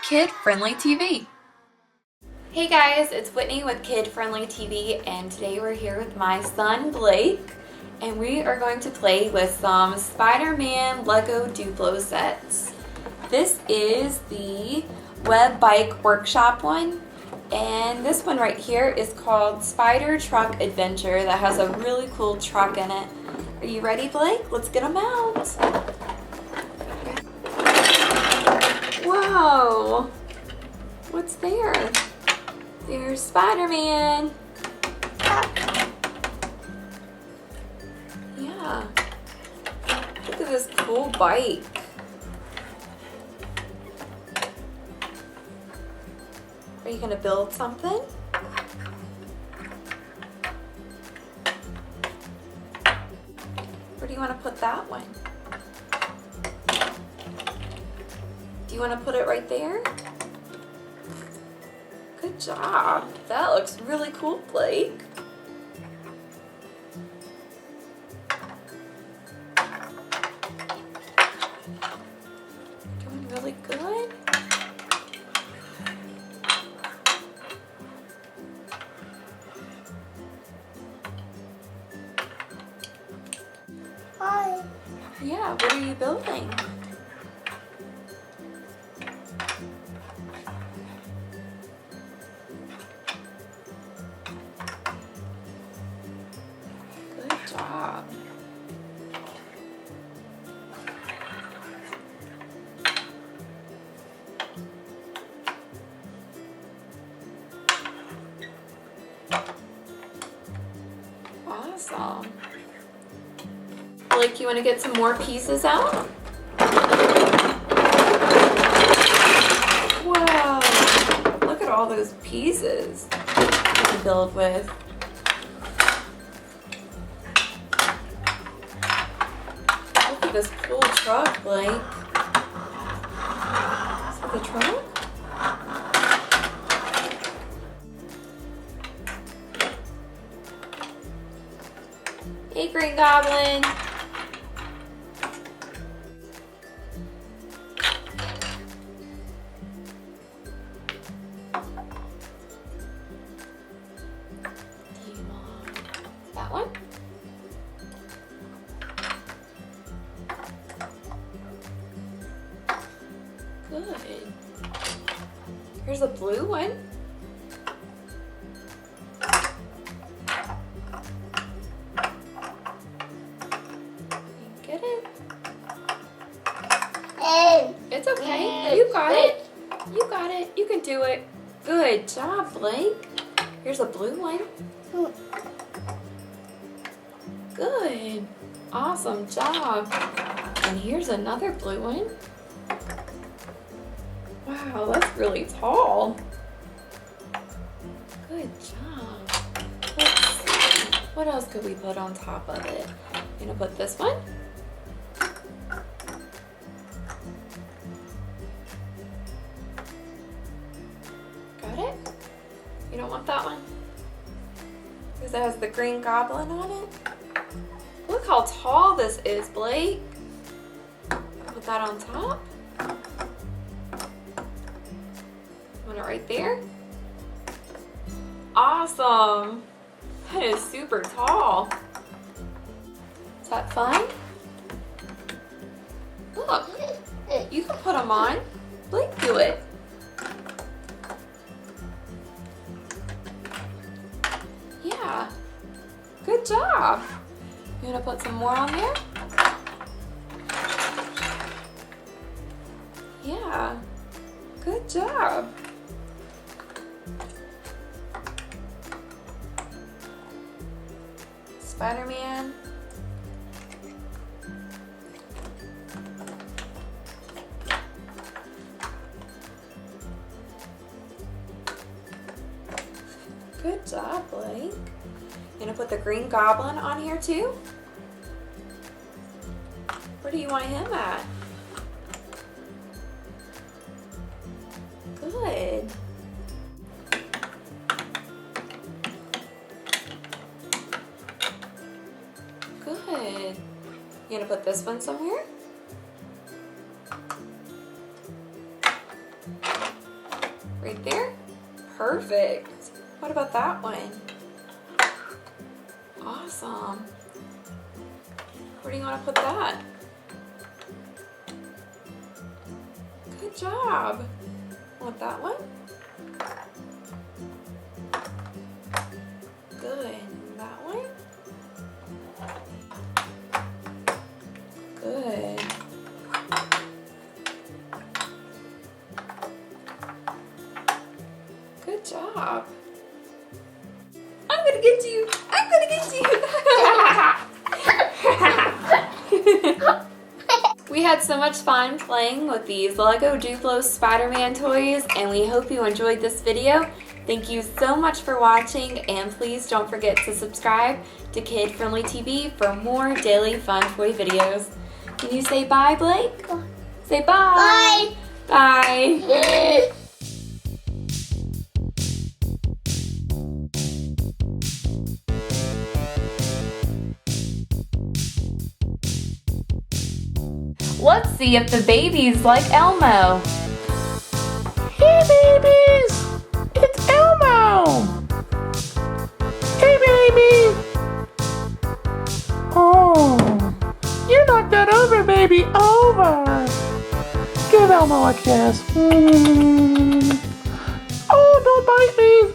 Kid Friendly TV. Hey guys, it's Whitney with Kid Friendly TV, and today we're here with my son Blake, and we are going to play with some Spider-Man Lego Duplo sets. This is the Web Bike Workshop one, and this one right here is called Spider Truck Adventure that has a really cool truck in it. Are you ready, Blake? Let's get them out. Whoa! What's there? There's Spider-Man. Yeah. Look at this cool bike. Are you gonna build something? Where do you want to put that one? Do you want to put it right there? Good job. That looks really cool, Blake. Doing really good. Hi. Yeah, what are you building? Good job. Awesome. Blake, you want to get some more pieces out? Wow, look at all those pieces you can build with. Look at this cool truck, Blake. Is that the truck? Hey, Green Goblin. That one? Good. Here's a blue one. Get it? It's okay. You got it. You got it. You can do it. Good job, Blake. Here's a blue one. Good. Awesome job. And here's another blue one. Wow, that's really tall. Good job. Let's see. What else could we put on top of it? You gonna put this one? Got it? You don't want that one? Because it has the Green Goblin on it? Look how tall this is, Blake. Put that on top. Want it right there? Awesome. That is super tall. Is that fun? Look, you can put them on. Blake, do it. Yeah. Good job. You want to put some more on there? Yeah. Good job. Spider-Man. Good job, Blake. You gonna put the Green Goblin on here too? Where do you want him at? Good. Good. You gonna put this one somewhere? Right there? Perfect. What about that one? Awesome. Where do you want to put that? Good job. Want that one? Good. That one? Good. Good job. I'm gonna get you. I'm gonna get you. We had so much fun playing with these Lego Duplo Spiderman toys, and we hope you enjoyed this video. Thank you so much for watching, and please don't forget to subscribe to Kid Friendly TV for more daily fun toy videos. Can you say bye, Blake? Say bye. Bye. Bye. Let's see if the babies like Elmo. Hey babies! It's Elmo! Hey baby! Oh, you knocked that over, baby, over! Give Elmo a kiss. Oh, don't bite me!